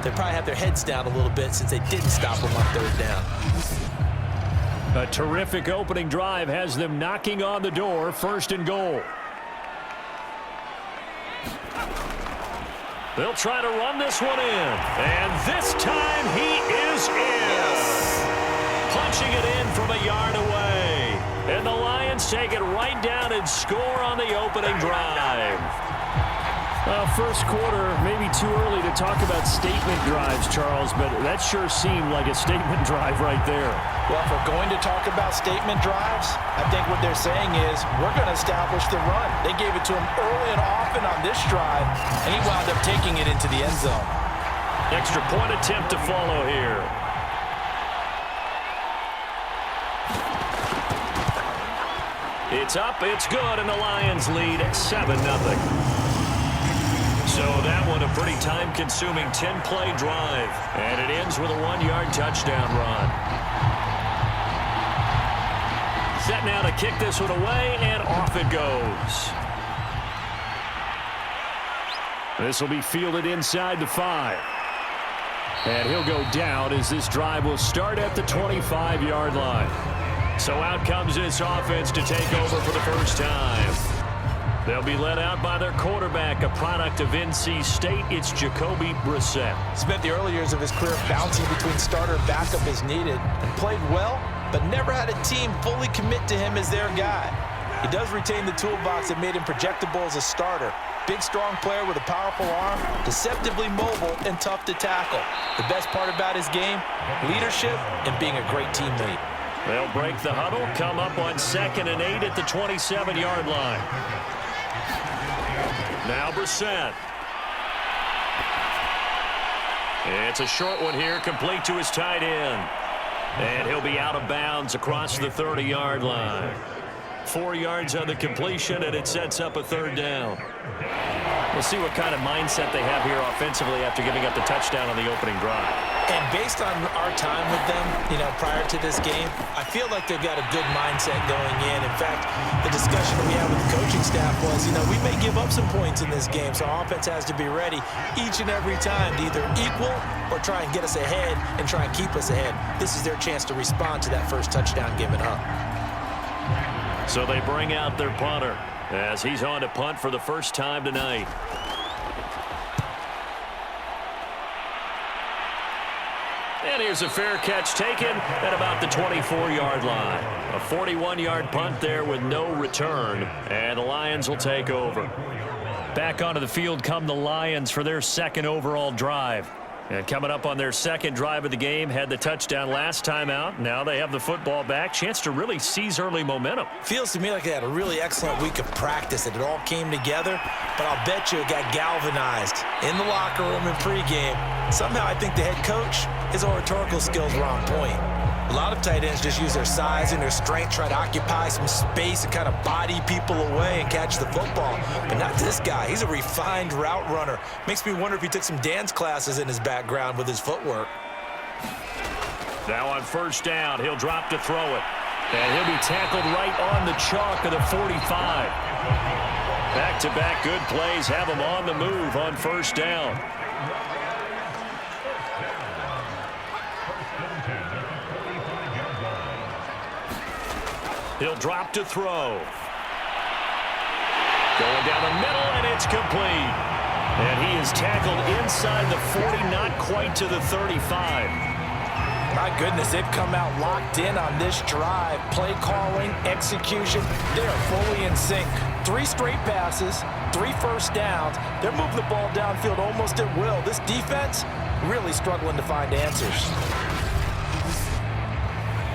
they probably have their heads down a little bit since they didn't stop them on third down. A terrific opening drive has them knocking on the door, 1st and goal. They'll try to run this one in. And this time he is in. Yes. Punching it in from a yard away. And the Lions take it right down and score on the opening drive. First quarter, maybe too early to talk about statement drives, Charles, but that sure seemed like a statement drive right there. Well, if we're going to talk about statement drives, I think what they're saying is we're going to establish the run. They gave it to him early and often on this drive, and he wound up taking it into the end zone. Extra point attempt to follow here. It's up, it's good, and the Lions lead 7-0. So that one a pretty time-consuming 10-play drive. And it ends with a 1-yard touchdown run. Set now to kick this one away, and off it goes. This will be fielded inside the 5. And he'll go down as this drive will start at the 25-yard line. So out comes this offense to take over for the first time. They'll be led out by their quarterback, a product of NC State. It's Jacoby Brissett. Spent the early years of his career bouncing between starter and backup as needed, and played well, but never had a team fully commit to him as their guy. He does retain the toolbox that made him projectable as a starter. Big, strong player with a powerful arm, deceptively mobile, and tough to tackle. The best part about his game, leadership and being a great teammate. They'll break the huddle, come up on 2nd and 8 at the 27-yard line. Now Brissett. It's a short one here, complete to his tight end. And he'll be out of bounds across the 30-yard line. 4 yards on the completion, and it sets up a 3rd down. We'll see what kind of mindset they have here offensively after giving up the touchdown on the opening drive. And based on our time with them, prior to this game, I feel like they've got a good mindset going in. In fact, the discussion we had with the coaching staff was, we may give up some points in this game, so our offense has to be ready each and every time to either equal or try and get us ahead and try and keep us ahead. This is their chance to respond to that first touchdown given up. So they bring out their punter as he's on to punt for the first time tonight. And here's a fair catch taken at about the 24-yard line. A 41-yard punt there with no return. And the Lions will take over. Back onto the field come the Lions for their 2nd overall drive. And coming up on their 2nd drive of the game, had the touchdown last time out. Now they have the football back. Chance to really seize early momentum. Feels to me like they had a really excellent week of practice, and it all came together. But I'll bet you it got galvanized in the locker room in pregame. Somehow I think the head coach, his oratorical skills were on point. A lot of tight ends just use their size and their strength, try to occupy some space and kind of body people away and catch the football. But not this guy. He's a refined route runner. Makes me wonder if he took some dance classes in his background with his footwork. Now on 1st down, he'll drop to throw it. And he'll be tackled right on the chalk of the 45. Back-to-back good plays have him on the move on 1st down. He'll drop to throw. Going down the middle, and it's complete. And he is tackled inside the 40, not quite to the 35. My goodness, they've come out locked in on this drive. Play calling, execution, they're fully in sync. 3 straight passes, 3 first downs. They're moving the ball downfield almost at will. This defense really struggling to find answers.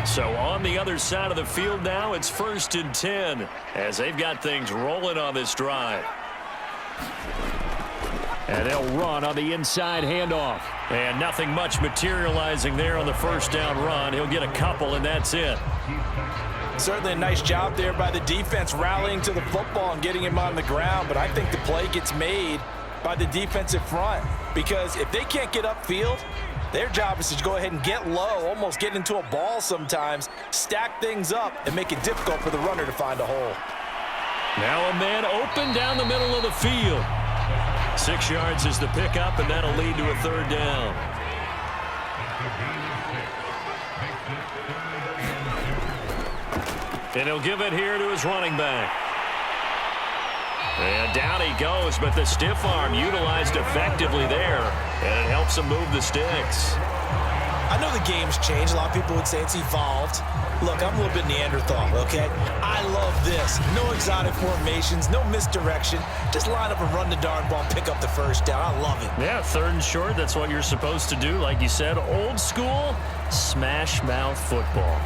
So on the other side of the field now, it's 1st and 10 as they've got things rolling on this drive. And they'll run on the inside handoff. And nothing much materializing there on the 1st down run. He'll get a couple, and that's it. Certainly a nice job there by the defense rallying to the football and getting him on the ground. But I think the play gets made by the defensive front. Because if they can't get upfield, their job is to go ahead and get low, almost get into a ball sometimes, stack things up, and make it difficult for the runner to find a hole. Now a man open down the middle of the field. 6 yards is the pickup, and that'll lead to a third down. And he'll give it here to his running back. And down he goes, but the stiff arm utilized effectively there, and it helps him move the sticks. I know the game's changed. A lot of people would say it's evolved. Look, I'm a little bit Neanderthal, okay? I love this. No exotic formations, no misdirection. Just line up and run the darn ball, pick up the first down. I love it. Yeah, 3rd and short, that's what you're supposed to do. Like you said, old school, smash mouth football.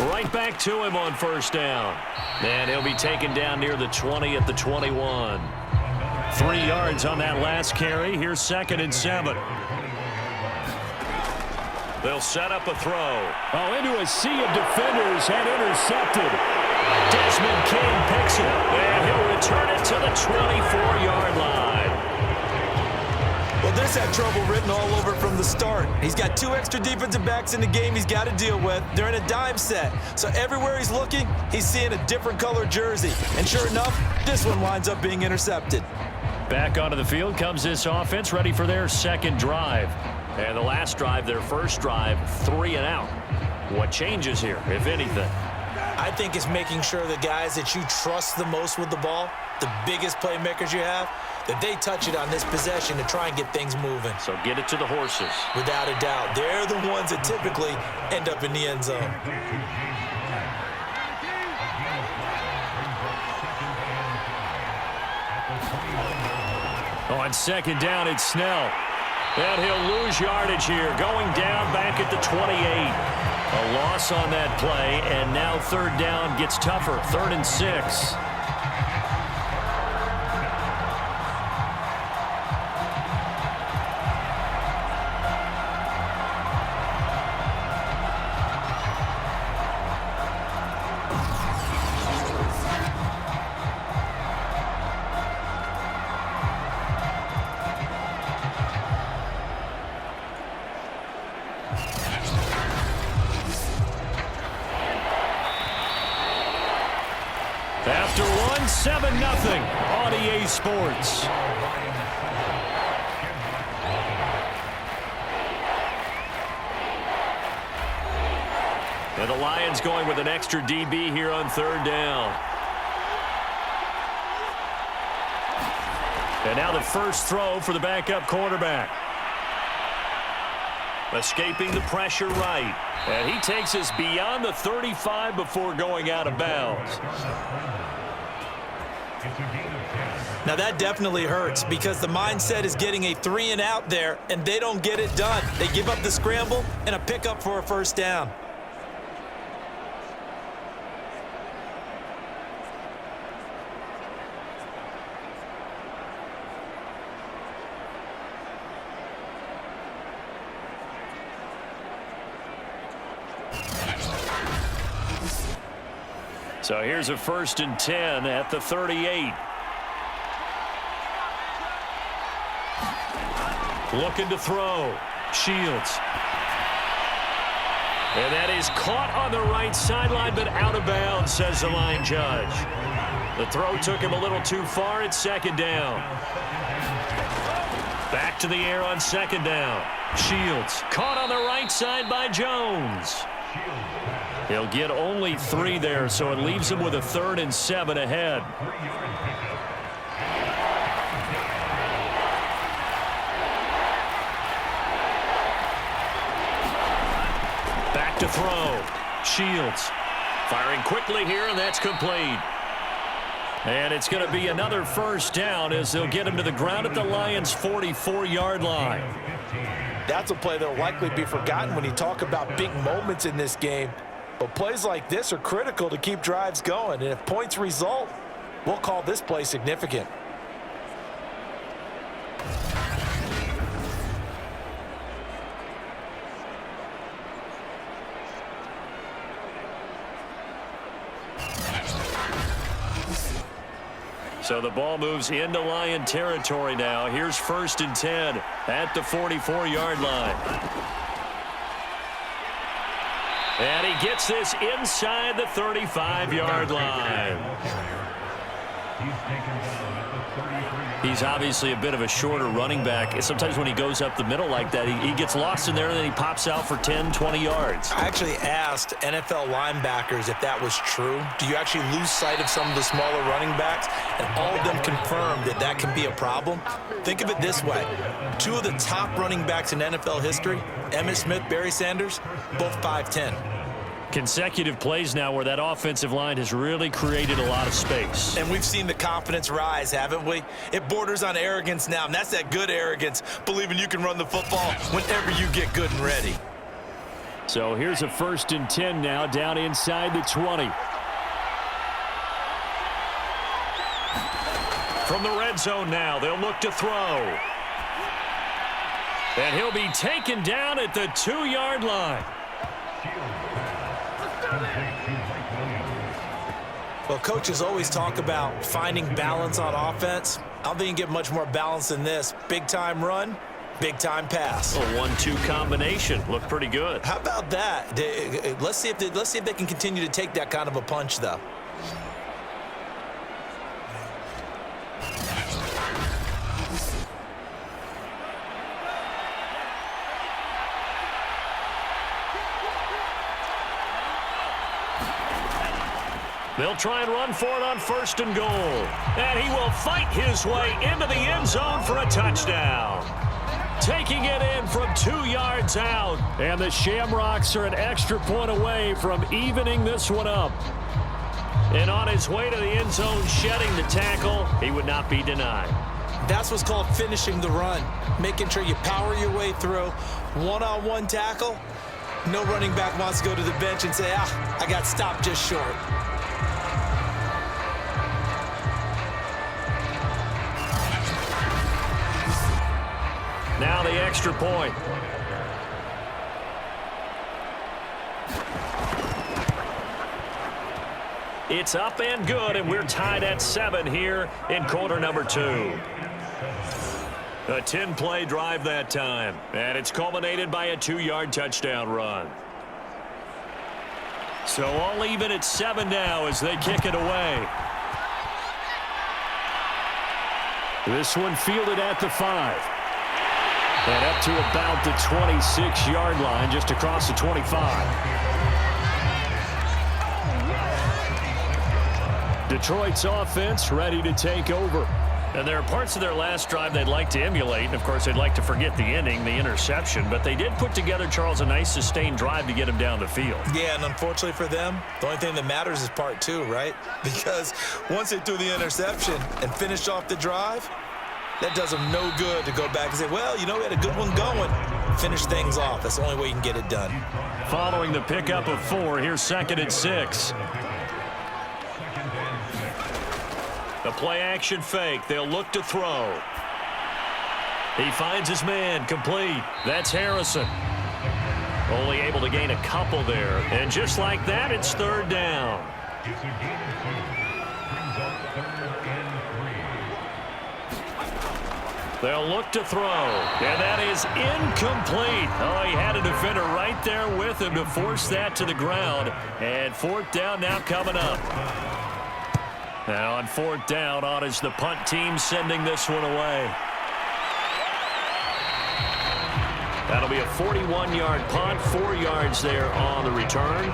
Right back to him on first down. And he'll be taken down near the 20 at the 21. 3 yards on that last carry. Here's 2nd and 7. They'll set up a throw. Oh, into a sea of defenders and intercepted. Desmond King picks it, and he'll return it to the 24-yard line. Well, this had trouble written all over from the start. He's got 2 extra defensive backs in the game he's got to deal with. They're in a dime set. So everywhere he's looking, he's seeing a different color jersey. And sure enough, this one winds up being intercepted. Back onto the field comes this offense, ready for their 2nd drive. And the last drive, their first drive, 3 and out. What changes here, if anything? I think it's making sure the guys that you trust the most with the ball, the biggest playmakers you have, that they touch it on this possession to try and get things moving. So get it to the horses. Without a doubt. They're the ones that typically end up in the end zone. On 2nd down, it's Snell. And he'll lose yardage here, going down back at the 28. A loss on that play, and now 3rd down gets tougher, 3rd and 6. After one, 7-0 on EA Sports. And the Lions going with an extra DB here on 3rd down. And now the first throw for the backup quarterback. Escaping the pressure right. And he takes us beyond the 35 before going out of bounds. Now that definitely hurts because the mindset is getting a 3 and out there, and they don't get it done. They give up the scramble and a pickup for a first down. So here's a 1st and 10 at the 38. Looking to throw. Shields. And that is caught on the right sideline, but out of bounds, says the line judge. The throw took him a little too far. It's 2nd down. Back to the air on 2nd down. Shields caught on the right side by Jones. He'll get only 3 there, so it leaves him with a 3rd and 7 ahead. Back to throw. Shields firing quickly here, and that's complete. And it's going to be another first down as they'll get him to the ground at the Lions' 44-yard line. That's a play that will likely be forgotten when you talk about big moments in this game. But plays like this are critical to keep drives going. And if points result, we'll call this play significant. So the ball moves into Lion territory now. Here's 1st and 10 at the 44-yard line. And he gets this inside the 35-yard line. He's obviously a bit of a shorter running back. Sometimes when he goes up the middle like that, he gets lost in there, and then he pops out for 10, 20 yards. I actually asked NFL linebackers if that was true. Do you actually lose sight of some of the smaller running backs? And all of them confirmed that that can be a problem. Think of it this way. Two of the top running backs in NFL history, Emmitt Smith, Barry Sanders, both 5'10". Consecutive plays now where that offensive line has really created a lot of space. And we've seen the confidence rise, haven't we? It borders on arrogance now, and that's that good arrogance, believing you can run the football whenever you get good and ready. So here's a 1st and 10 now, down inside the 20. From the red zone now, they'll look to throw. And he'll be taken down at the 2-yard line. Well, coaches always talk about finding balance on offense. I don't think you can get much more balance than this. Big-time run, big-time pass. A 1-2 combination. Looked pretty good. How about that? Let's see if they can continue to take that kind of a punch, though. They'll try and run for it on 1st and goal. And he will fight his way into the end zone for a touchdown. Taking it in from 2 yards out. And the Shamrocks are an extra point away from evening this one up. And on his way to the end zone, shedding the tackle, he would not be denied. That's what's called finishing the run. Making sure you power your way through. One-on-one tackle. No running back wants to go to the bench and say, I got stopped just short. Now the extra point. It's up and good, and we're tied at 7 here in quarter number 2. A 10-play drive that time, and it's culminated by a 2-yard touchdown run. So all even at 7 now as they kick it away. This one fielded at the 5. And up to about the 26-yard line, just across the 25. Detroit's offense ready to take over. And there are parts of their last drive they'd like to emulate. And, of course, they'd like to forget the ending, the interception. But they did put together, Charles, a nice sustained drive to get him down the field. Yeah, and unfortunately for them, the only thing that matters is part 2, right? Because once they threw the interception and finished off the drive, that does them no good to go back and say, well, you know, we had a good one going. Finish things off. That's the only way you can get it done. Following the pickup of 4, here's 2nd and 6. The play-action fake. They'll look to throw. He finds his man, complete. That's Harrison. Only able to gain a couple there. And just like that, it's 3rd down. They'll look to throw, and that is incomplete. Oh, he had a defender right there with him to force that to the ground. And 4th down now coming up. Now on 4th down, on is the punt team sending this one away. That'll be a 41-yard punt, 4 yards there on the return.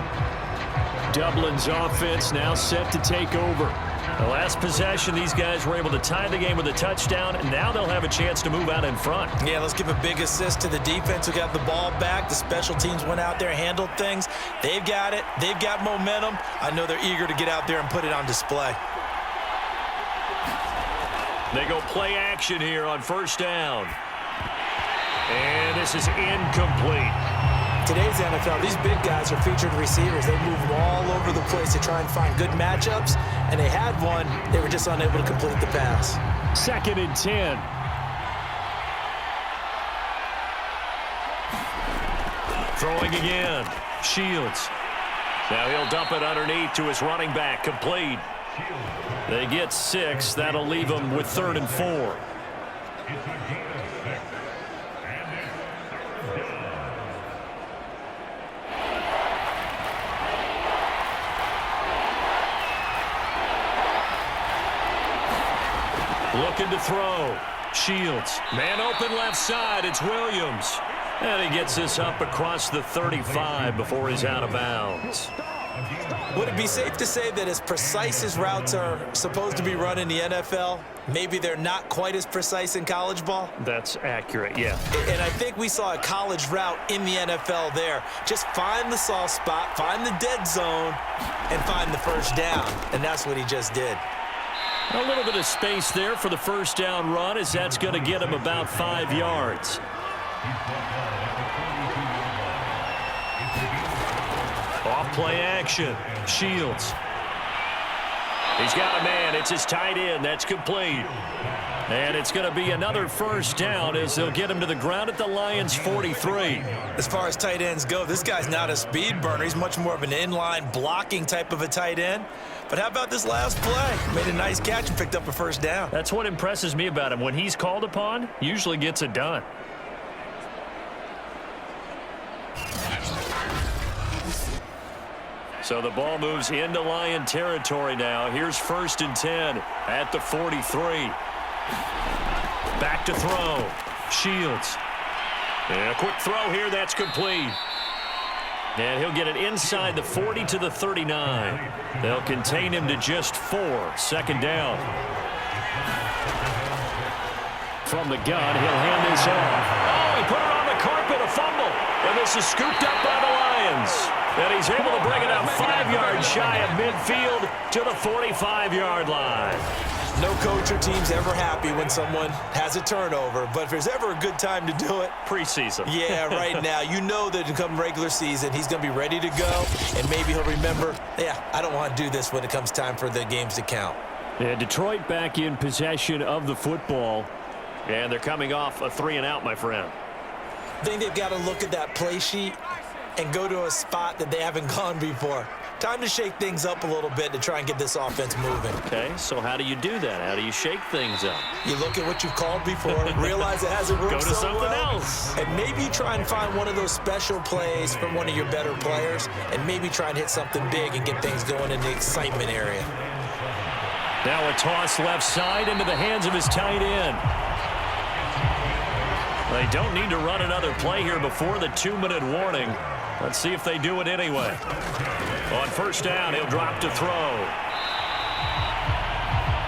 Dublin's offense now set to take over. The last possession, these guys were able to tie the game with a touchdown, and now they'll have a chance to move out in front. Yeah, let's give a big assist to the defense who got the ball back. The special teams went out there, handled things. They've got it. They've got momentum. I know they're eager to get out there and put it on display. They go play action here on 1st down. And this is incomplete. Today's NFL, these big guys are featured receivers. They move all over the place to try and find good matchups, and they had one. They were just unable to complete the pass. 2nd and 10. Throwing again. Shields. Now he'll dump it underneath to his running back. Complete. They get 6. That'll leave them with 3rd and 4. Looking to throw. Shields. Man open left side. It's Williams. And he gets this up across the 35 before he's out of bounds. Would it be safe to say that as precise as routes are supposed to be run in the NFL, maybe they're not quite as precise in college ball? That's accurate, yeah. And I think we saw a college route in the NFL there. Just find the soft spot, find the dead zone, and find the first down. And that's what he just did. A little bit of space there for the first down run, as that's going to get him about 5 yards. Off play action. Shields. He's got a man. It's his tight end. That's complete. And it's going to be another first down as they'll get him to the ground at the Lions' 43. As far as tight ends go, this guy's not a speed burner. He's much more of an inline blocking type of a tight end. But how about this last play? Made a nice catch and picked up a first down. That's what impresses me about him. When he's called upon, usually gets it done. So the ball moves into Lion territory now. Here's 1st and 10 at the 43. Back to throw. Shields. And a quick throw here. That's complete. And he'll get it inside the 40 to the 39. They'll contain him to just 4. 2nd down. From the gun, he'll hand this off. Oh, he put it on the carpet, a fumble. And this is scooped up by the Lions. And he's able to bring it up 5 yards shy of midfield to the 45-yard line. No coach or team's ever happy when someone has a turnover, but if there's ever a good time to do it, preseason. Yeah, right now. You know that come regular season, he's going to be ready to go, and maybe he'll remember, yeah, I don't want to do this when it comes time for the games to count. Yeah, Detroit back in possession of the football, and they're coming off a 3-and-out, my friend. I think they've got to look at that play sheet and go to a spot that they haven't gone before. Time to shake things up a little bit to try and get this offense moving. Okay, so how do you do that? How do you shake things up? You look at what you've called before, realize it hasn't worked go to so something well, else. and maybe try and find one of those special plays from one of your better players, and maybe try and hit something big and get things going in the excitement area. Now a toss left side into the hands of his tight end. They don't need to run another play here before the 2-minute warning. Let's see if they do it anyway. On 1st down, he'll drop to throw.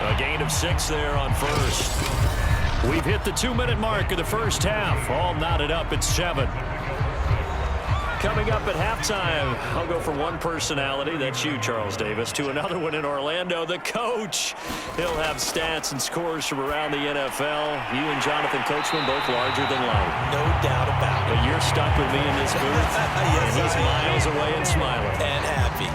A gain of 6 there on 1st. We've hit the 2-minute mark of the first half. All knotted up at 7. Coming up at halftime, I'll go from one personality, that's you, Charles Davis, to another one in Orlando, the coach. He'll have stats and scores from around the NFL. You and Jonathan Coachman both larger than life. No doubt about it. But you're stuck with me in this booth, yes, and he's miles away and smiling. And happy.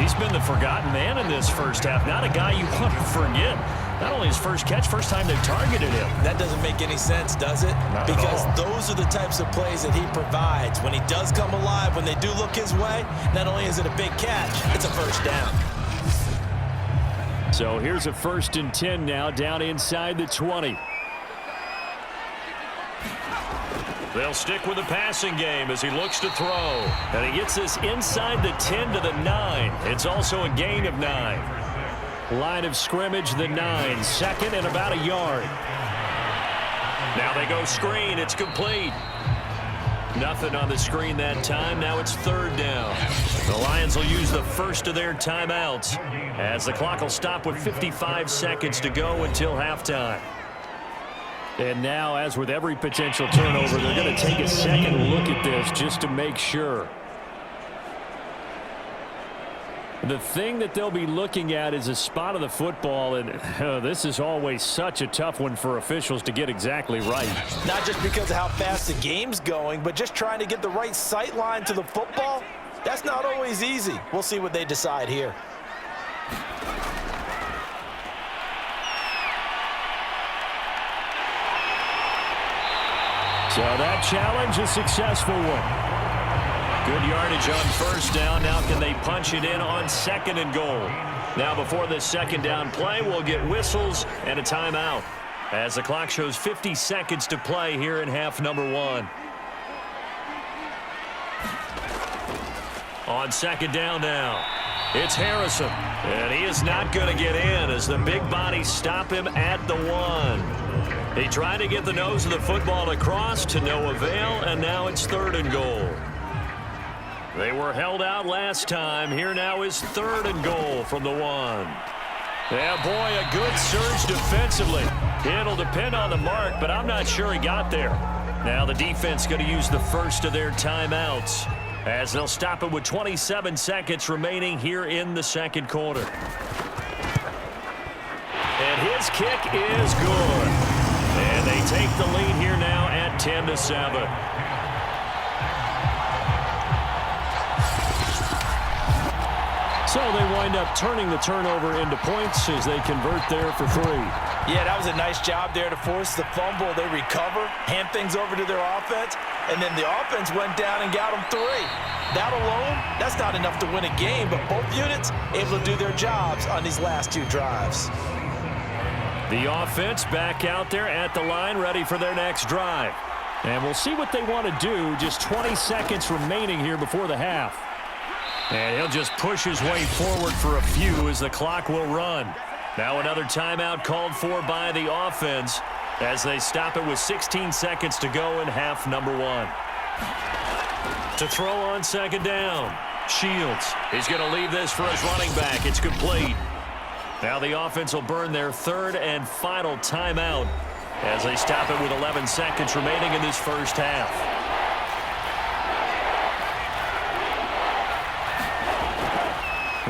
He's been the forgotten man in this first half. Not a guy you want to forget. Not only his first catch, first time they've targeted him. That doesn't make any sense, does it? Not because at all. Those are the types of plays that he provides. When he does come alive, when they do look his way, not only is it a big catch, it's a first down. So here's a 1st and 10 now, down inside the 20. They'll stick with the passing game as he looks to throw. And he gets this inside the 10 to the 9. It's also a gain of 9. Line of scrimmage, the 9. 2nd and about a yard. Now they go screen. It's complete. Nothing on the screen that time. Now it's 3rd down. The Lions will use the first of their timeouts as the clock will stop with 55 seconds to go until halftime. And now, as with every potential turnover, they're going to take a second look at this just to make sure. The thing that they'll be looking at is a spot of the football, and this is always such a tough one for officials to get exactly right. Not just because of how fast the game's going, but just trying to get the right sight line to the football. That's not always easy. We'll see what they decide here. So that challenge, a successful one. Good yardage on 1st down. Now can they punch it in on 2nd and goal? Now before this 2nd down play, we'll get whistles and a timeout as the clock shows 50 seconds to play here in half number 1. On 2nd down now. It's Harrison, and he is not going to get in as the big bodies stop him at the 1. He tried to get the nose of the football across to no avail, and now it's 3rd and goal. They were held out last time. Here now is 3rd and goal from the 1. Yeah, boy, a good surge defensively. It'll depend on the mark, but I'm not sure he got there. Now the defense going to use the first of their timeouts as they'll stop it with 27 seconds remaining here in the 2nd quarter. And his kick is good. And they take the lead here now at 10-7. So they wind up turning the turnover into points as they convert there for 3. Yeah, that was a nice job there to force the fumble. They recover, hand things over to their offense, and then the offense went down and got them 3. That alone, that's not enough to win a game, but both units able to do their jobs on these last 2 drives. The offense back out there at the line, ready for their next drive. And we'll see what they want to do. Just 20 seconds remaining here before the half. And he'll just push his way forward for a few as the clock will run. Now another timeout called for by the offense as they stop it with 16 seconds to go in half number 1. To throw on 2nd down, Shields. He's going to leave this for his running back. It's complete. Now the offense will burn their 3rd and final timeout as they stop it with 11 seconds remaining in this first half.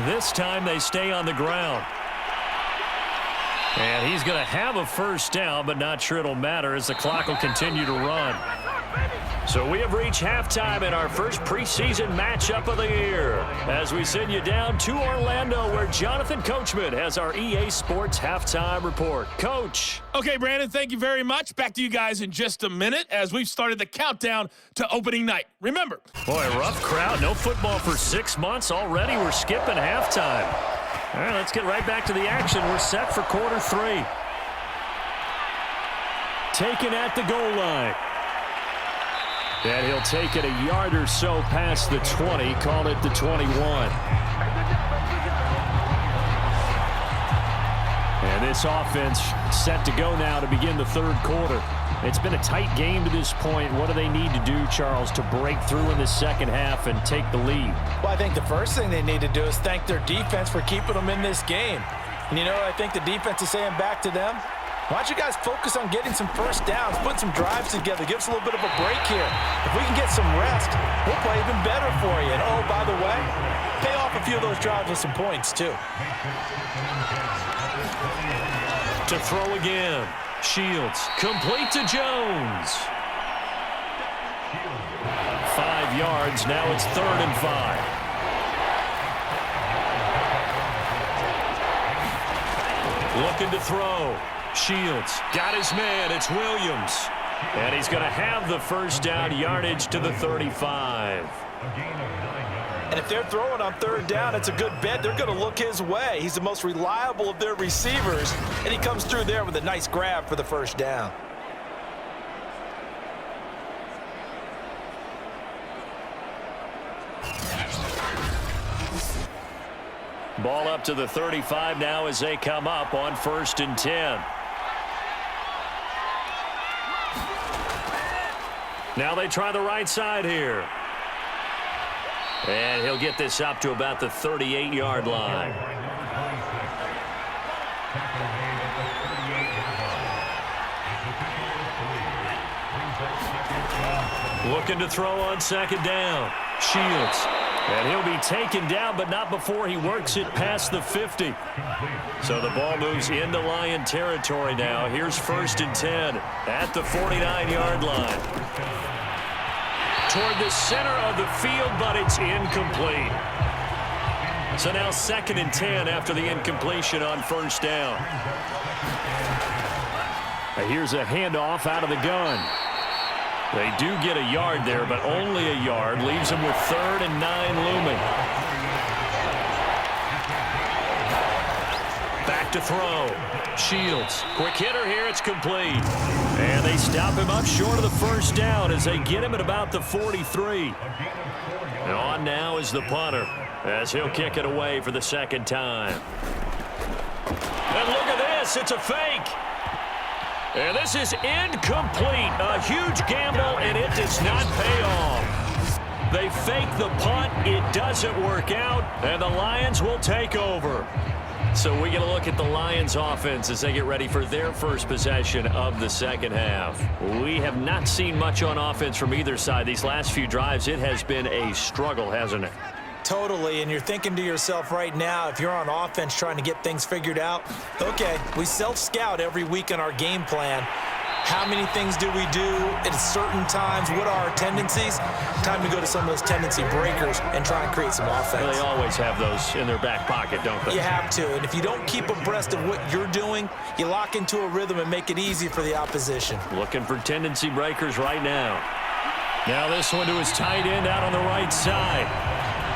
This time they stay on the ground. And he's going to have a first down, but not sure it'll matter as the clock will continue to run. So we have reached halftime in our first preseason matchup of the year as we send you down to Orlando where Jonathan Coachman has our EA Sports halftime report. Coach. Okay, Brandon, thank you very much. Back to you guys in just a minute as we've started the countdown to opening night. Remember. Boy, rough crowd. No football for 6 months already. We're skipping halftime. All right, let's get right back to the action. We're set for quarter 3. Taken at the goal line. And he'll take it a yard or so past the 20, call it the 21. And this offense set to go now to begin the 3rd quarter. It's been a tight game to this point. What do they need to do, Charles, to break through in the 2nd half and take the lead? Well, I think the first thing they need to do is thank their defense for keeping them in this game. And you know what I think the defense is saying back to them? Why don't you guys focus on getting some first downs, put some drives together, give us a little bit of a break here. If we can get some rest, we'll play even better for you. And, oh, by the way, pay off a few of those drives with some points, too. To throw again. Shields. Complete to Jones. 5 yards. Now it's 3rd and 5. Looking to throw. Shields got his man. It's Williams. And he's going to have the first down, yardage to the 35. And if they're throwing on 3rd down, it's a good bet. They're going to look his way. He's the most reliable of their receivers. And he comes through there with a nice grab for the first down. Ball up to the 35 now as they come up on 1st and 10. Now they try the right side here. And he'll get this up to about the 38-yard line. Looking to throw on 2nd down. Shields. And he'll be taken down, but not before he works it past the 50. So the ball moves into Lion territory now. Here's 1st and 10 at the 49-yard line. Toward the center of the field, but it's incomplete. So now 2nd and 10 after the incompletion on 1st down. Now here's a handoff out of the gun. They do get a yard there, but only a yard. Leaves them with 3rd and 9 looming. Back to throw. Shields. Quick hitter here. It's complete. And they stop him up short of the first down as they get him at about the 43. And on now is the punter. as he'll kick it away for the second time. And look at this. It's a fake. And this is incomplete. A huge gamble, and it does not pay off. They fake the punt. It doesn't work out, and the Lions will take over. So we get a look at the Lions offense as they get ready for their first possession of the second half. We have not seen much on offense from either side. These last few drives, it has been a struggle, hasn't it? Totally, and you're thinking to yourself right now, if you're on offense trying to get things figured out, okay, we self-scout every week on our game plan. How many things do we do at certain times? What are our tendencies? Time to go to some of those tendency breakers and try and create some offense. Well, they always have those in their back pocket, don't they? You have to, and if you don't keep abreast of what you're doing, you lock into a rhythm and make it easy for the opposition. Looking for tendency breakers right now. Now this one to his tight end out on the right side.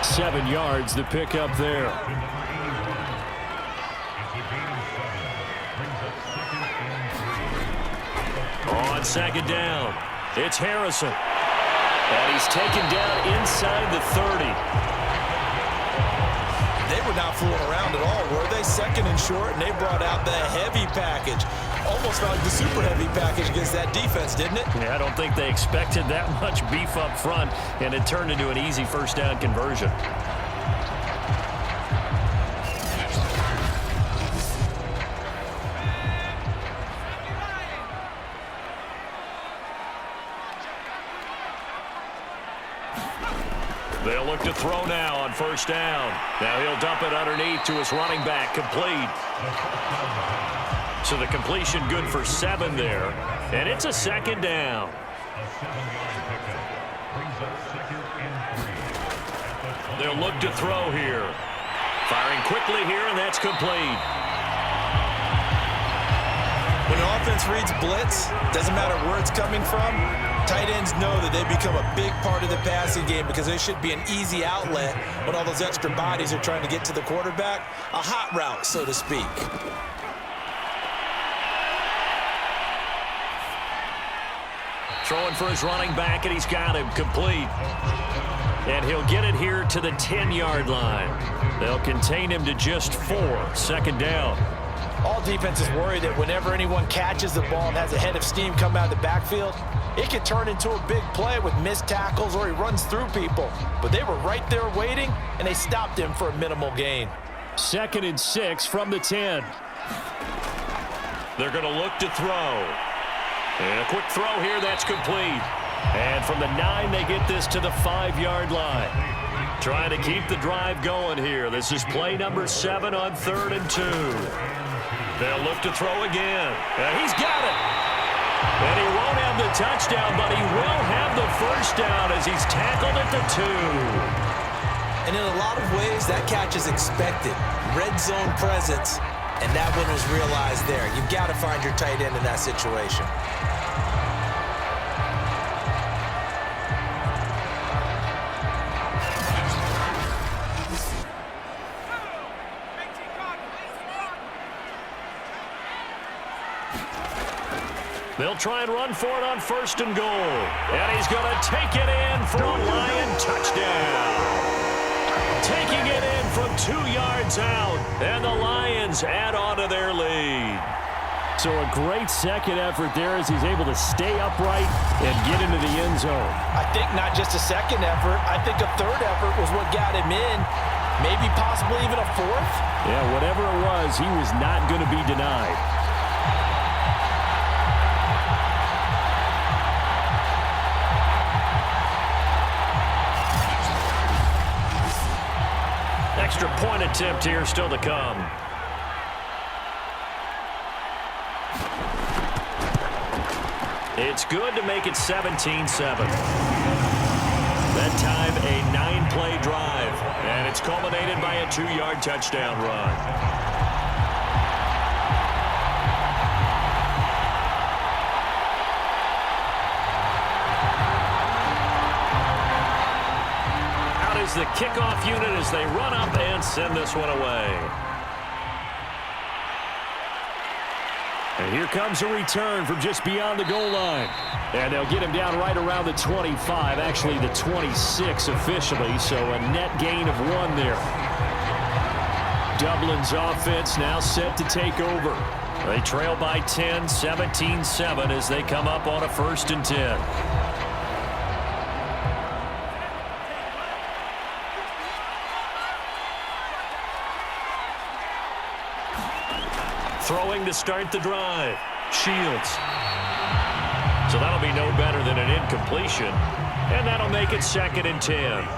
7 yards to pick up there. On second down, it's Harrison. And he's taken down inside the 30. They were not fooling around at all, were they? Second and short, and they brought out the heavy package. Almost felt like the super heavy package against that defense, didn't it? Yeah, I don't think they expected that much beef up front, and it turned into an easy first down conversion. They'll look to throw now on first down. Now he'll dump it underneath to his running back, complete. So the completion good for 7 there. And it's a second down. They'll look to throw here. Firing quickly here, and that's complete. When an offense reads blitz, doesn't matter where it's coming from, tight ends know that they become a big part of the passing game because they should be an easy outlet when all those extra bodies are trying to get to the quarterback. A hot route, so to speak. Throwing for his running back, and he's got him complete. And he'll get it here to the 10-yard line. They'll contain him to just 4. Second down. All defenses worry that whenever anyone catches the ball and has a head of steam come out of the backfield, it can turn into a big play with missed tackles or he runs through people. But they were right there waiting, and they stopped him for a minimal gain. 2nd and 6 from the 10. They're going to look to throw. And a quick throw here, that's complete. And from the 9, they get this to the 5-yard line. Trying to keep the drive going here. This is play number 7 on 3rd and 2. They'll look to throw again. And he's got it. And he won't have the touchdown, but he will have the first down as he's tackled at the 2. And in a lot of ways, that catch is expected. Red zone presence, and that one was realized there. You've got to find your tight end in that situation. They'll try and run for it on 1st and goal. And he's going to take it in for a Lion touchdown. Taking it in from 2 yards out. And the Lions add on to their lead. So a great second effort there as he's able to stay upright and get into the end zone. I think not just a second effort. I think a third effort was what got him in. Maybe possibly even a fourth. Yeah, whatever it was, he was not going to be denied. Extra point attempt here still to come. It's good to make it 17-7. That time a 9-play drive, and it's culminated by a 2-yard touchdown run. The kickoff unit as they run up and send this one away. And here comes a return from just beyond the goal line. And they'll get him down right around the 25, actually the 26 officially, so a net gain of 1 there. Dublin's offense now set to take over. They trail by 10, 17-7 as they come up on a 1st and 10. Throwing to start the drive. Shields. So that'll be no better than an incompletion. And that'll make it 2nd and 10.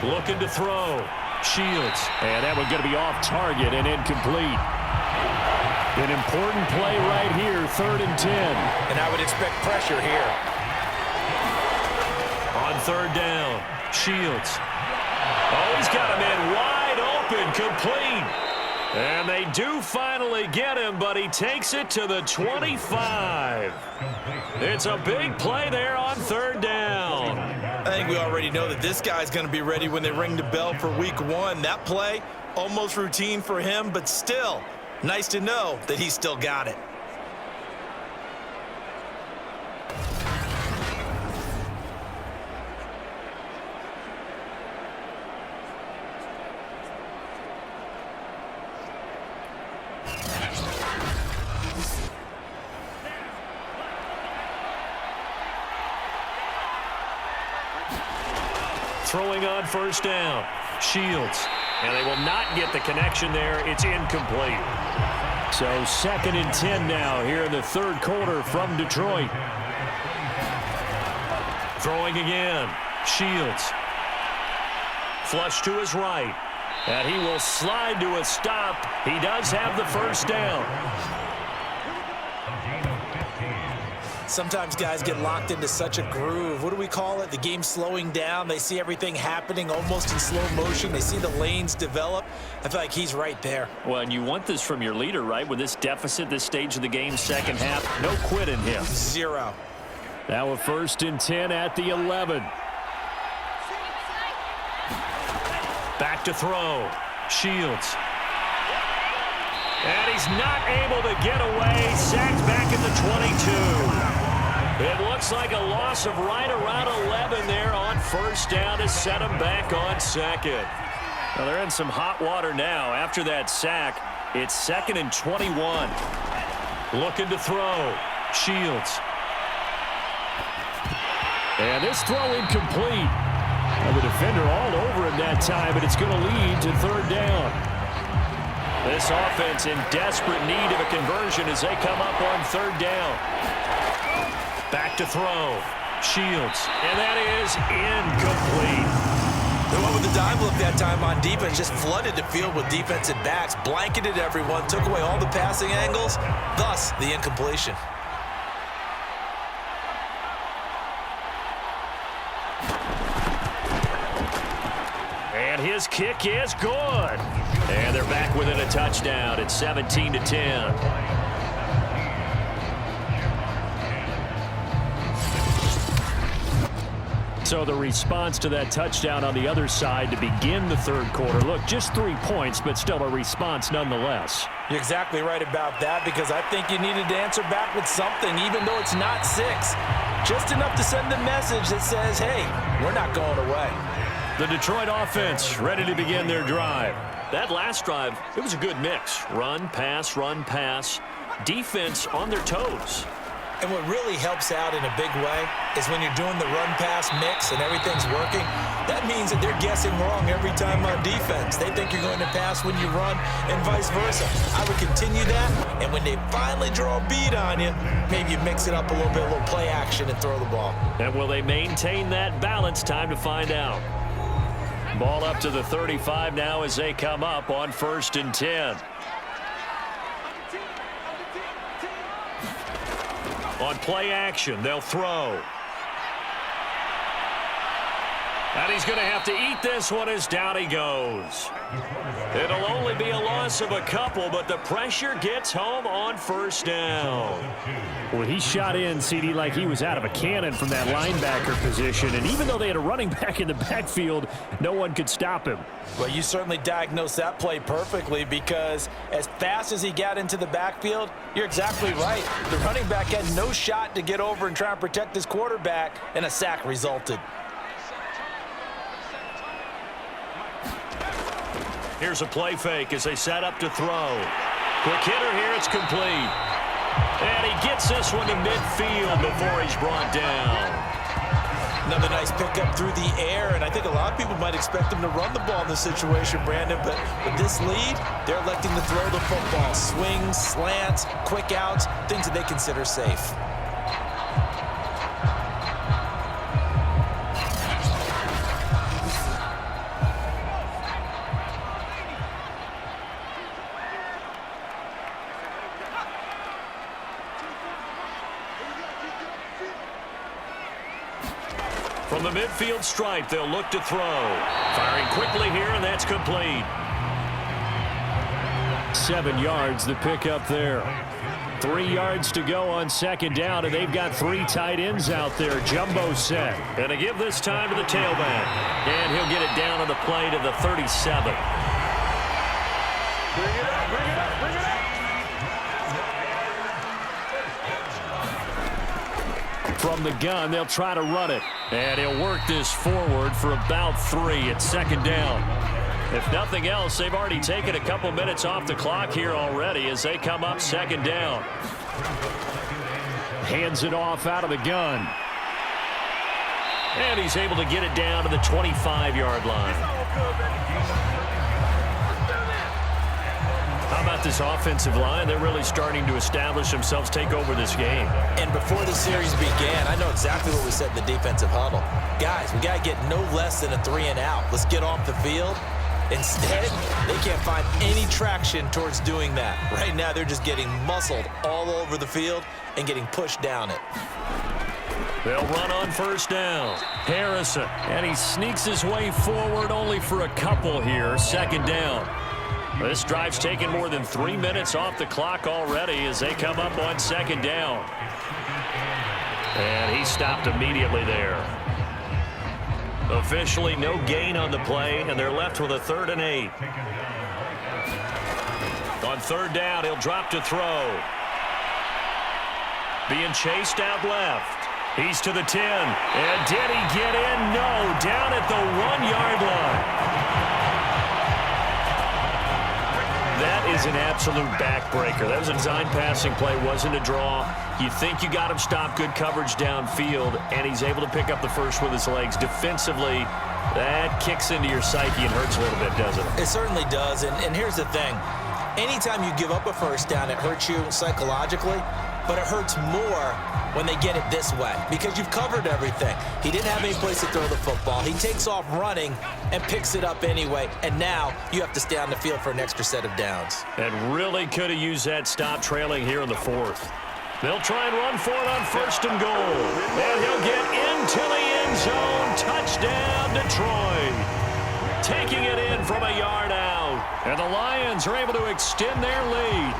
Looking to throw. Shields. And that one's going to be off target and incomplete. An important play right here, 3rd and 10. And I would expect pressure here. On 3rd down, Shields. Oh, he's got him in wide open, complete. And they do finally get him, but he takes it to the 25. It's a big play there on 3rd down. I think we already know that this guy's going to be ready when they ring the bell for week 1. That play, almost routine for him, but still, nice to know that he's still got it. Throwing on 1st down. Shields. And they will not get the connection there. It's incomplete. So 2nd and 10 now here in the 3rd quarter from Detroit. Throwing again. Shields. Flush to his right. And he will slide to a stop. He does have the 1st down. Sometimes guys get locked into such a groove. What do we call it? The game's slowing down. They see everything happening almost in slow motion. They see the lanes develop. I feel like he's right there. Well, and you want this from your leader, right? With this deficit, this stage of the game, 2nd half, no quit in him. 0. Now a 1st and 10 at the 11. Back to throw. Shields. And he's not able to get away. Sacked back at the 22. It looks like a loss of right around 11 there on 1st down to set him back on 2nd. Well, they're in some hot water now. After that sack, it's 2nd and 21. Looking to throw. Shields. And this throw incomplete. And the defender all over him that time, but it's going to lead to 3rd down. This offense in desperate need of a conversion as they come up on 3rd down. Back to throw. Shields. And that is incomplete. They went with the dive look that time on defense, just flooded the field with defensive backs, blanketed everyone, took away all the passing angles, thus the incompletion. And his kick is good. And they're back within a touchdown at 17-10. So the response to that touchdown on the other side to begin the 3rd quarter. Look, just 3 points, but still a response nonetheless. You're exactly right about that, because I think you needed to answer back with something, even though it's not 6. Just enough to send a message that says, hey, we're not going away. The Detroit offense ready to begin their drive. That last drive, it was a good mix. Run, pass, defense on their toes. And what really helps out in a big way is when you're doing the run-pass mix and everything's working, that means that they're guessing wrong every time on defense. They think you're going to pass when you run and vice versa. I would continue that, and when they finally draw a beat on you, maybe you mix it up a little bit, a little play action, and throw the ball. And will they maintain that balance? Time to find out. Ball up to the 35 now as they come up on 1st and 10. On play action, they'll throw. And he's going to have to eat this one as down he goes. It'll only be a loss of a couple, but the pressure gets home on first down. Well, he shot in, CD, like he was out of a cannon from that linebacker position. And even though they had a running back in the backfield, no one could stop him. Well, you certainly diagnosed that play perfectly, because as fast as he got into the backfield, you're exactly right. The running back had no shot to get over and try and protect his quarterback, and a sack resulted. Here's a play fake as they set up to throw. Quick hitter here, it's complete. And he gets this one to midfield before he's brought down. Another nice pickup through the air, and I think a lot of people might expect him to run the ball in this situation, Brandon, but with this lead, they're electing to throw the football. Swings, slants, quick outs, things that they consider safe. From the midfield stripe, they'll look to throw. Firing quickly here, and that's complete. 7 yards, the pickup there. 3 yards to go on second down, and they've got 3 tight ends out there. Jumbo set. And to give this time to the tailback. And he'll get it down on the play to the 37. Bring it up, bring it up, bring it up. From the gun, they'll try to run it. And he'll work this forward for about 3 at second down. If nothing else, they've already taken a couple minutes off the clock here already as they come up second down. Hands it off out of the gun. And he's able to get it down to the 25-yard line. How about this offensive line? They're really starting to establish themselves, take over this game. And before the series began, I know exactly what we said in the defensive huddle. Guys, we got to get no less than a 3 and out. Let's get off the field. Instead, they can't find any traction towards doing that. Right now, they're just getting muscled all over the field and getting pushed down it. They'll run on first down. Harrison, and he sneaks his way forward only for a couple here. Second down. This drive's taken more than 3 minutes off the clock already as they come up on second down. And he stopped immediately there. Officially no gain on the play, and they're left with a 3rd and 8. On third down, he'll drop to throw. Being chased out left. He's to the 10. And did he get in? No, down at the 1-yard line. That is an absolute backbreaker. That was a design passing play, wasn't a draw. You think you got him stopped, good coverage downfield, and he's able to pick up the first with his legs. Defensively, that kicks into your psyche and hurts a little bit, doesn't it? It certainly does, and here's the thing. Anytime you give up a first down, it hurts you psychologically, but it hurts more when they get it this way because you've covered everything. He didn't have any place to throw the football. He takes off running and picks it up anyway, and now you have to stay on the field for an extra set of downs. And really could have used that stop trailing here in the 4th. They'll try and run for it on 1st and goal. And he'll get into the end zone. Touchdown, Detroit. Taking it in from a yard out. And the Lions are able to extend their lead.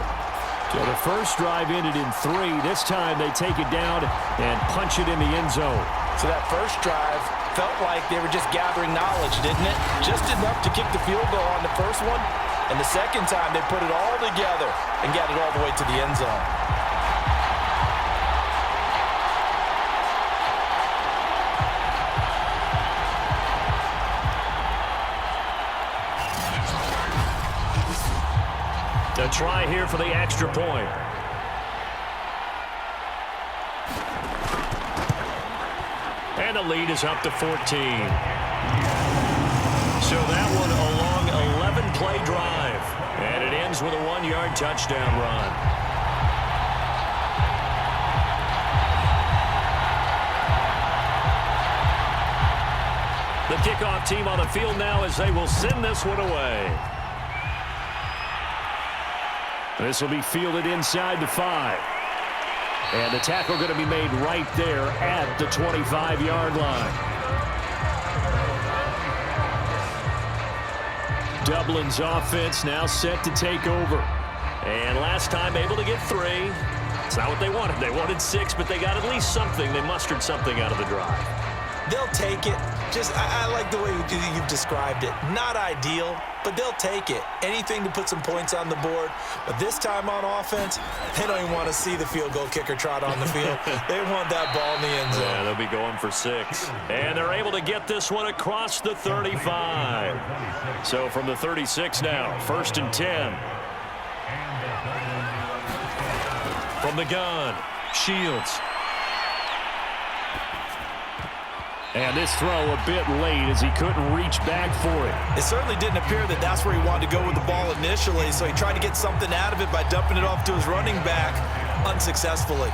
So the first drive ended in 3. This time they take it down and punch it in the end zone. So that first drive felt like they were just gathering knowledge, didn't it? Just enough to kick the field goal on the first one. And the second time they put it all together and got it all the way to the end zone. A try here for the extra point. And the lead is up to 14. So that one a long 11-play drive. And it ends with a 1-yard touchdown run. The kickoff team on the field now as they will send this one away. This will be fielded inside the 5. And the tackle going to be made right there at the 25-yard line. Dublin's offense now set to take over. And last time able to get 3. It's not what they wanted. They wanted 6, but they got at least something. They mustered something out of the drive. They'll take it. I like the way you've described it. Not ideal, but they'll take it. Anything to put some points on the board. But this time on offense, they don't even want to see the field goal kicker trot on the field. They want that ball in the end zone. Yeah, they'll be going for 6. And they're able to get this one across the 35. So from the 36 now, 1st and 10. From the gun, Shields. And this throw a bit late as he couldn't reach back for it. It certainly didn't appear that that's where he wanted to go with the ball initially, so he tried to get something out of it by dumping it off to his running back unsuccessfully.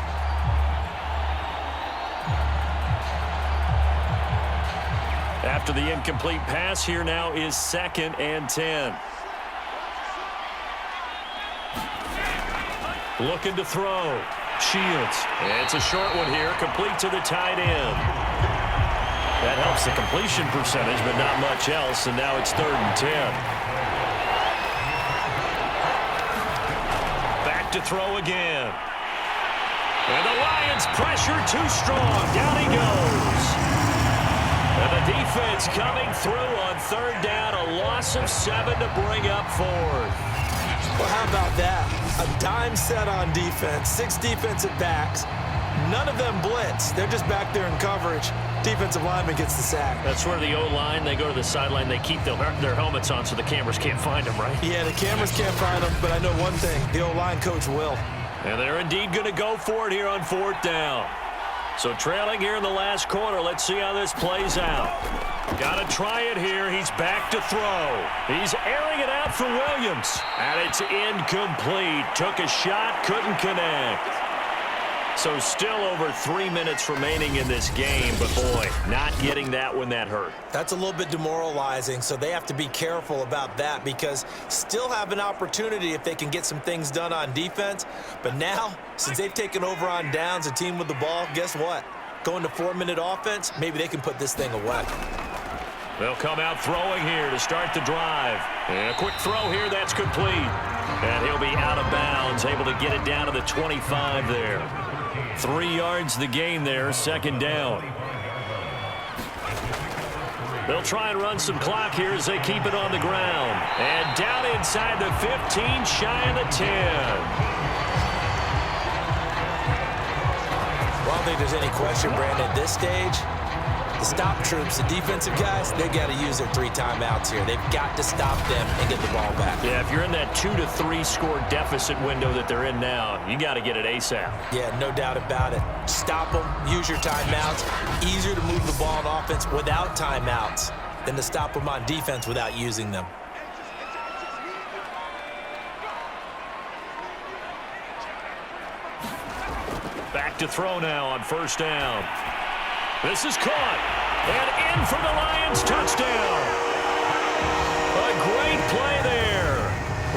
After the incomplete pass, here now is 2nd and 10. Looking to throw. Shields. It's a short one here, complete to the tight end. That helps the completion percentage, but not much else, and now it's 3rd and 10. Back to throw again. And the Lions pressure too strong. Down he goes. And the defense coming through on 3rd down, a loss of 7 to bring up 4th. Well, how about that? A dime set on defense, 6 defensive backs. None of them blitz. They're just back there in coverage. Defensive lineman gets the sack. That's where the O-line, they go to the sideline, they keep their helmets on so the cameras can't find them, right? Yeah, the cameras can't find them, but I know one thing. The O-line coach will. And they're indeed going to go for it here on 4th down. So trailing here in the last quarter. Let's see how this plays out. Got to try it here. He's back to throw. He's airing it out for Williams. And it's incomplete. Took a shot, couldn't connect. So still over 3 minutes remaining in this game, but boy, not getting that one that hurt. That's a little bit demoralizing, so they have to be careful about that because still have an opportunity if they can get some things done on defense. But now, since they've taken over on downs, a team with the ball, guess what? Going to 4-minute offense, maybe they can put this thing away. They'll come out throwing here to start the drive. And a quick throw here, that's complete. And he'll be out of bounds, able to get it down to the 25 there. 3 yards the gain there, 2nd down. They'll try and run some clock here as they keep it on the ground. And down inside the 15, shy of the 10. Well, I don't think there's any question, Brandon, at this stage, the stop troops, the defensive guys, they've got to use their 3 timeouts here. They've got to stop them and get the ball back. Yeah, if you're in that 2 to 3 score deficit window that they're in now, you got to get it ASAP. Yeah, no doubt about it. Stop them, use your timeouts. Easier to move the ball on offense without timeouts than to stop them on defense without using them. Back to throw now on 1st down. This is caught, and in for the Lions, touchdown. A great play there.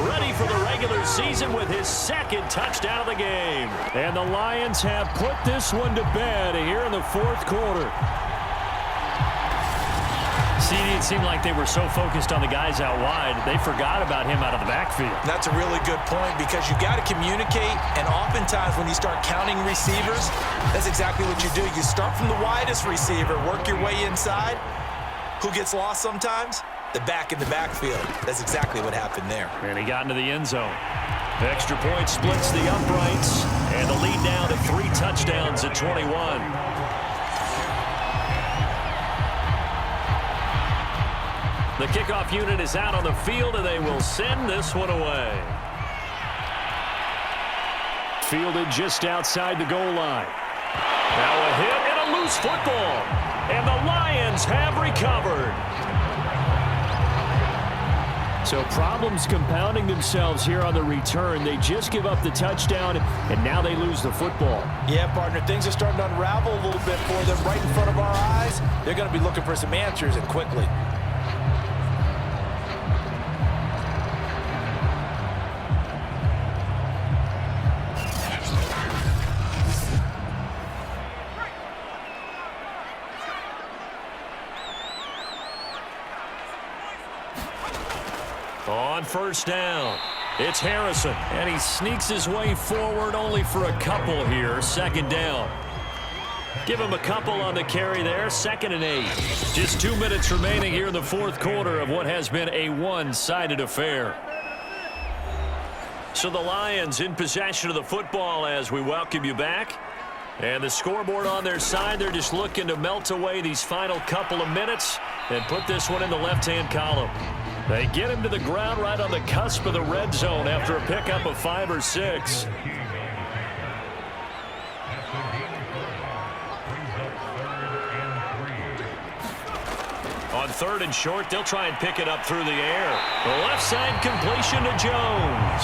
Ready for the regular season with his 2nd touchdown of the game. And the Lions have put this one to bed here in the 4th quarter. CD, it seemed like they were so focused on the guys out wide, they forgot about him out of the backfield. That's a really good point because you got to communicate, and oftentimes when you start counting receivers, that's exactly what you do. You start from the widest receiver, work your way inside. Who gets lost sometimes? The back in the backfield. That's exactly what happened there. And he got into the end zone. The extra point splits the uprights, and the lead down to 3 touchdowns at 21. The kickoff unit is out on the field, and they will send this one away. Fielded just outside the goal line. Now a hit and a loose football. And the Lions have recovered. So problems compounding themselves here on the return. They just give up the touchdown, and now they lose the football. Yeah, partner, things are starting to unravel a little bit for them right in front of our eyes. They're going to be looking for some answers, and quickly. On first down, it's Harrison, and he sneaks his way forward only for a couple here. Second down. Give him a couple on the carry there. 2nd and 8. Just 2 minutes remaining here in the fourth quarter of what has been a one-sided affair. So the Lions in possession of the football as we welcome you back. And the scoreboard on their side, they're just looking to melt away these final couple of minutes and put this one in the left-hand column. They get him to the ground right on the cusp of the red zone after a pickup of 5 or 6. On 3rd and short, they'll try and pick it up through the air. The left side completion to Jones.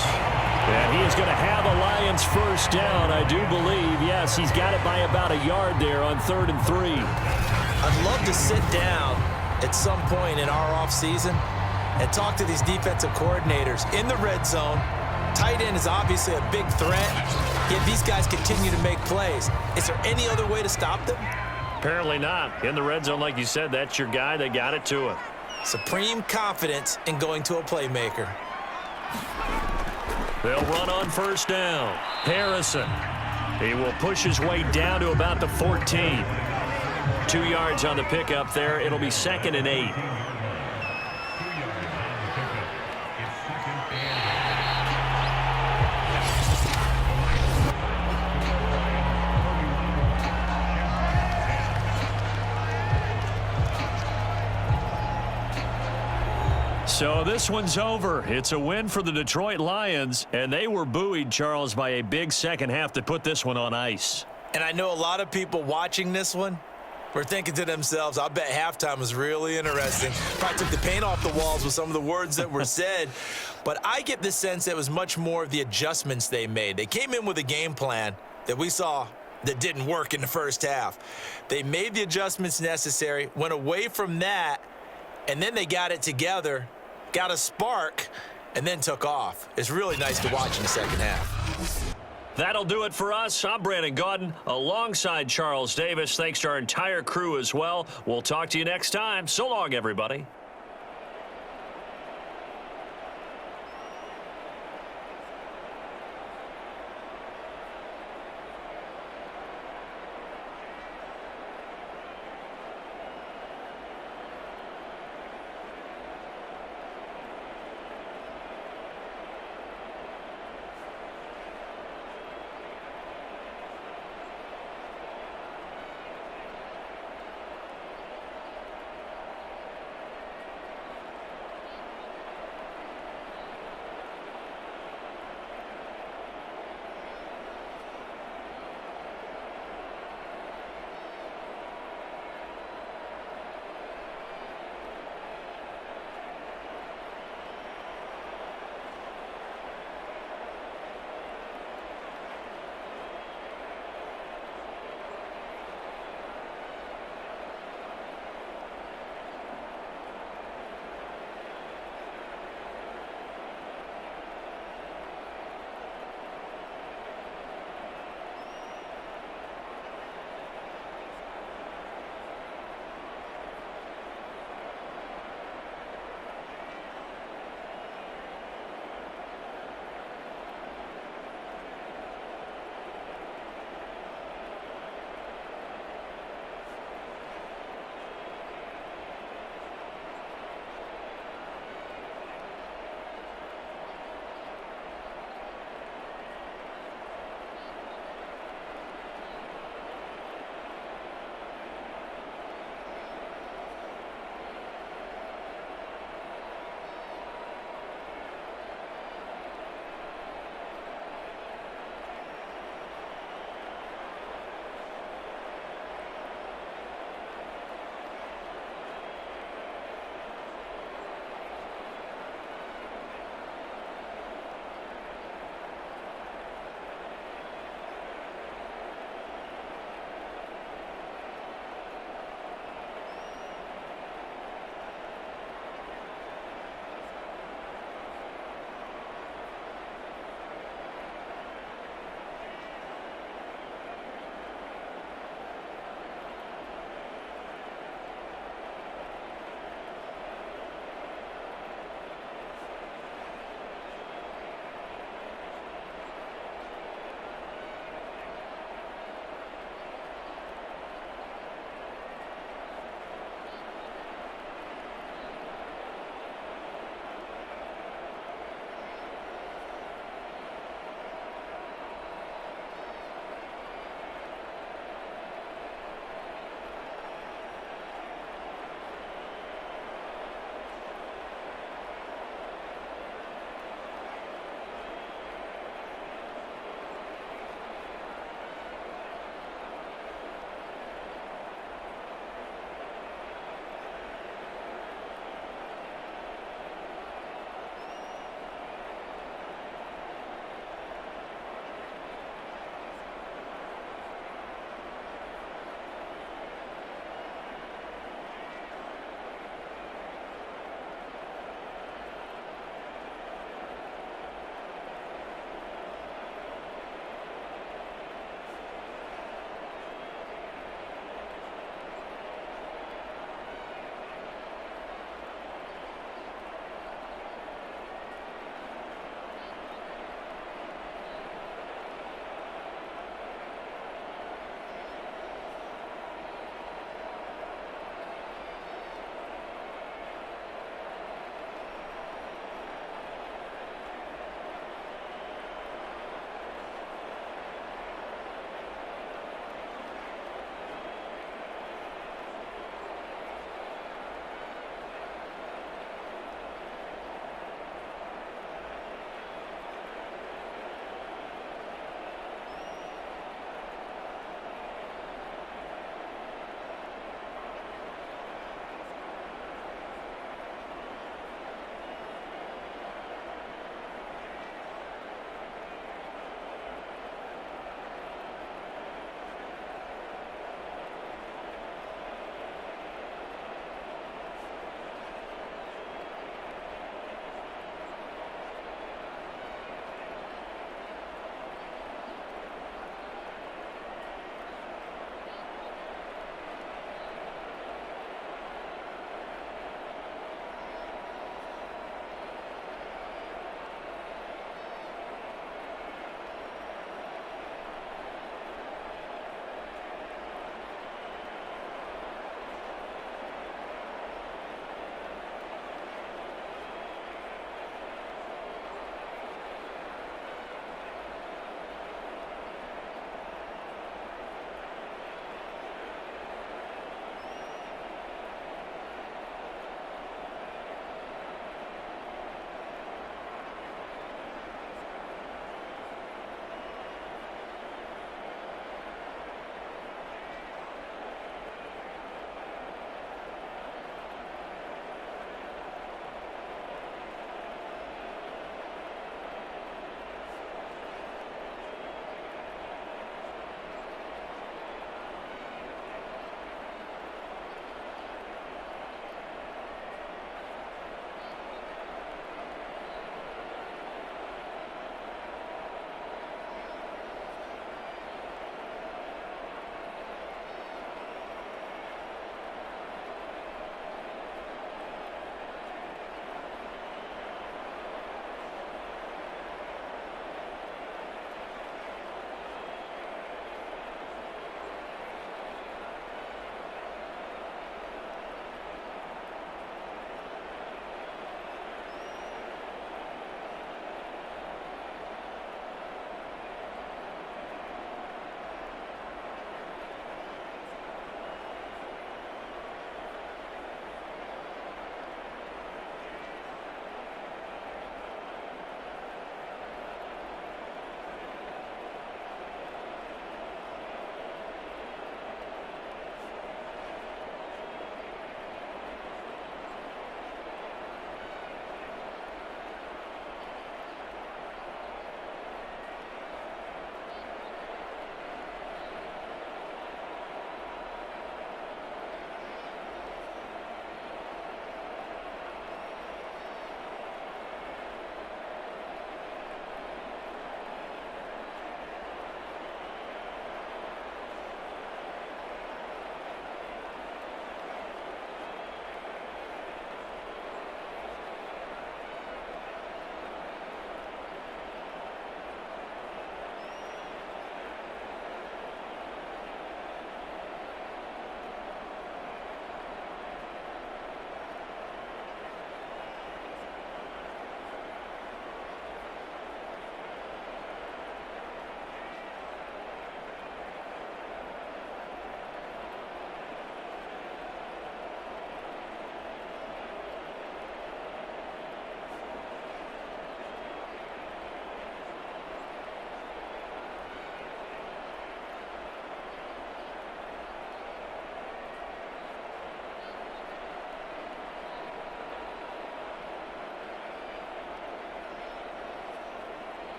And he is going to have a Lions first down, I do believe. Yes, he's got it by about a yard there on 3rd and 3. I'd love to sit down at some point in our offseason and talk to these defensive coordinators in the red zone. Tight end is obviously a big threat, yet these guys continue to make plays. Is there any other way to stop them? Apparently not. In the red zone, like you said, that's your guy. They got it to him. Supreme confidence in going to a playmaker. They'll run on first down. Harrison. He will push his way down to about the 14. 2 yards on the pickup there. It'll be 2nd and 8. So this one's over. It's a win for the Detroit Lions, and they were buoyed, Charles, by a big second half to put this one on ice. And I know a lot of people watching this one were thinking to themselves, I bet halftime was really interesting. Probably took the paint off the walls with some of the words that were said. But I get the sense that it was much more of the adjustments they made. They came in with a game plan that we saw that didn't work in the first half. They made the adjustments necessary, went away from that, and then they got it together, got a spark, and then took off. It's really nice to watch in the second half. That'll do it for us. I'm Brandon Gaudin alongside Charles Davis. Thanks to our entire crew as well. We'll talk to you next time. So long, everybody.